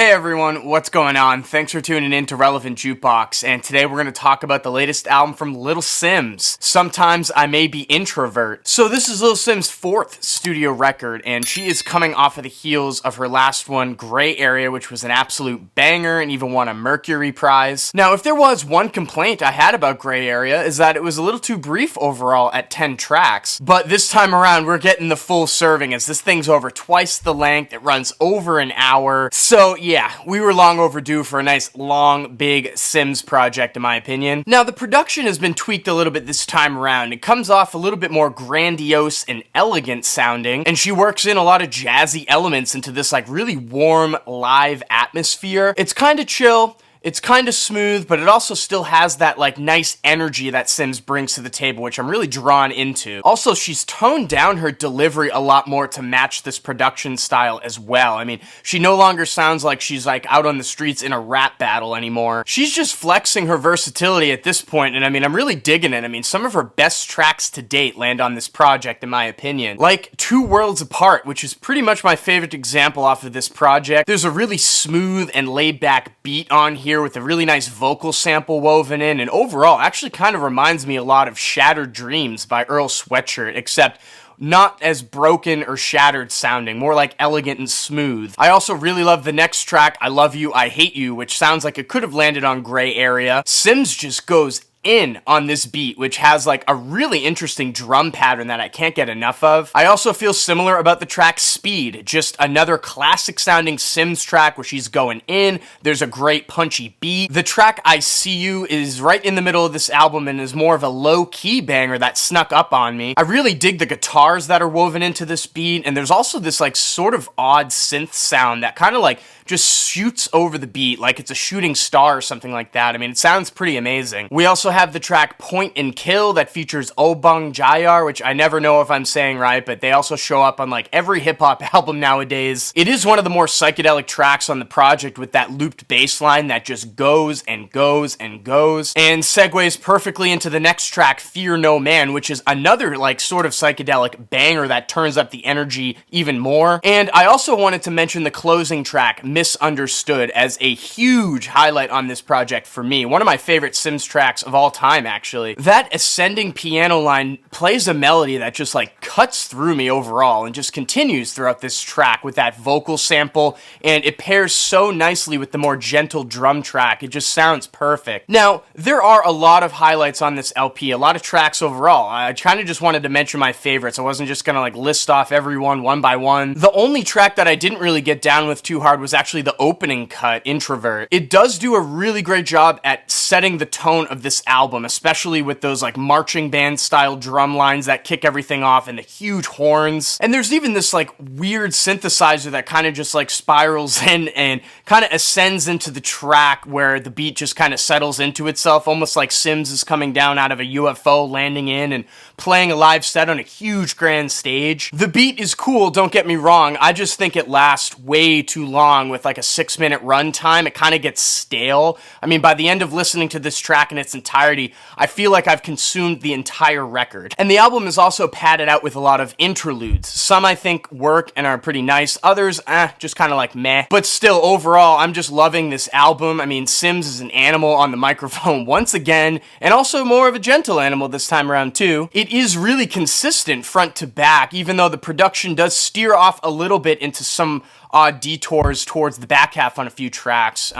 Hey everyone, what's going on? Thanks for tuning in to Relevant Jukebox, and today we're going to talk about the latest album from Little Simz, Sometimes I May Be Introvert. So this is Little Simz' fourth studio record, and she is coming off of the heels of her last one, Gray Area, which was an absolute banger and even won a Mercury Prize. Now, if there was one complaint I had about Gray Area, is that it was a little too brief overall at 10 tracks, but this time around we're getting the full serving as this thing's over twice the length, it runs over an hour, so yeah, we were long overdue for a nice, long, big Simz project, in my opinion. Now, the production has been tweaked a little bit this time around. It comes off a little bit more grandiose and elegant sounding, and she works in a lot of jazzy elements into this, like, really warm, live atmosphere. It's kind of chill. It's kind of smooth, but it also still has that, like, nice energy that Simz brings to the table, which I'm really drawn into. Also, she's toned down her delivery a lot more to match this production style as well. I mean, she no longer sounds like she's, like, out on the streets in a rap battle anymore. She's just flexing her versatility at this point, and I mean, I'm really digging it. I mean, some of her best tracks to date land on this project, in my opinion. Like Two Worlds Apart, which is pretty much my favorite example off of this project. There's a really smooth and laid-back beat on here with a really nice vocal sample woven in, and overall actually kind of reminds me a lot of Shattered Dreams by Earl Sweatshirt, except not as broken or shattered sounding, more like elegant and smooth. I also really love the next track, I Love You, I Hate You, which sounds like it could have landed on Gray Area. Simz just goes in on this beat, which has like a really interesting drum pattern that I can't get enough of. I also feel similar about the track Speed, just another classic sounding Simz track where she's going in, there's a great punchy beat. The track I See You is right in the middle of this album and is more of a low-key banger that snuck up on me. I really dig the guitars that are woven into this beat, and there's also this like sort of odd synth sound that kind of like just shoots over the beat like it's a shooting star or something like that. I mean, it sounds pretty amazing. We also have the track Point and Kill that features Obang Jayar, which I never know if I'm saying right, but they also show up on like every hip-hop album nowadays. It is one of the more psychedelic tracks on the project with that looped bass line that just goes and goes and goes, and segues perfectly into the next track, Fear No Man, which is another like sort of psychedelic banger that turns up the energy even more. And I also wanted to mention the closing track, Misunderstood, as a huge highlight on this project for me. One of my favorite Simz tracks of all time, actually. That ascending piano line plays a melody that just like cuts through me overall and just continues throughout this track with that vocal sample, and it pairs so nicely with the more gentle drum track. It just sounds perfect. Now, there are a lot of highlights on this LP, a lot of tracks overall. I kind of just wanted to mention my favorites. I wasn't just gonna like list off everyone one by one. The only track that I didn't really get down with too hard was actually the opening cut, Introvert. It does do a really great job at setting the tone of this album, especially with those like marching band style drum lines that kick everything off and the huge horns. And there's even this like weird synthesizer that kind of just like spirals in and kind of ascends into the track where the beat just kind of settles into itself, almost like Simz is coming down out of a UFO, landing in and playing a live set on a huge grand stage. The beat is cool, don't get me wrong. I just think it lasts way too long with like a 6-minute runtime. It kind of gets stale. I mean, by the end of listening to this track in its entirety, I feel like I've consumed the entire record. And the album is also padded out with a lot of interludes. Some I think work and are pretty nice. Others, just kind of like meh. But still, overall, I'm just loving this album. I mean, Simz is an animal on the microphone once again, and also more of a gentle animal this time around too. It is really consistent front to back, even though the production does steer off a little bit into some odd detours towards the back half on a few tracks.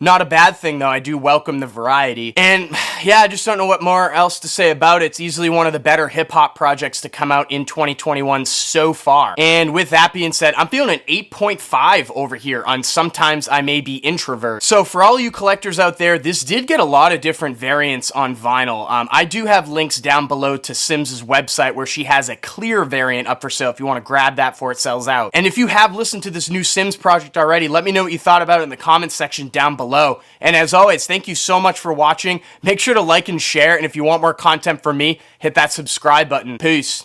Not a bad thing though, I do welcome the variety. And yeah, I just don't know what more else to say about it. It's easily one of the better hip-hop projects to come out in 2021 so far. And with that being said, I'm feeling an 8.5 over here on Sometimes I May Be Introvert. So for all you collectors out there, this did get a lot of different variants on vinyl. I do have links down below to Simz's website where she has a clear variant up for sale if you want to grab that before it sells out. And if you have listened to this new Simz project already, let me know what you thought about it in the comments section down below. And as always, thank you so much for watching. Make sure to like and share, and if you want more content from me, hit that subscribe button. Peace.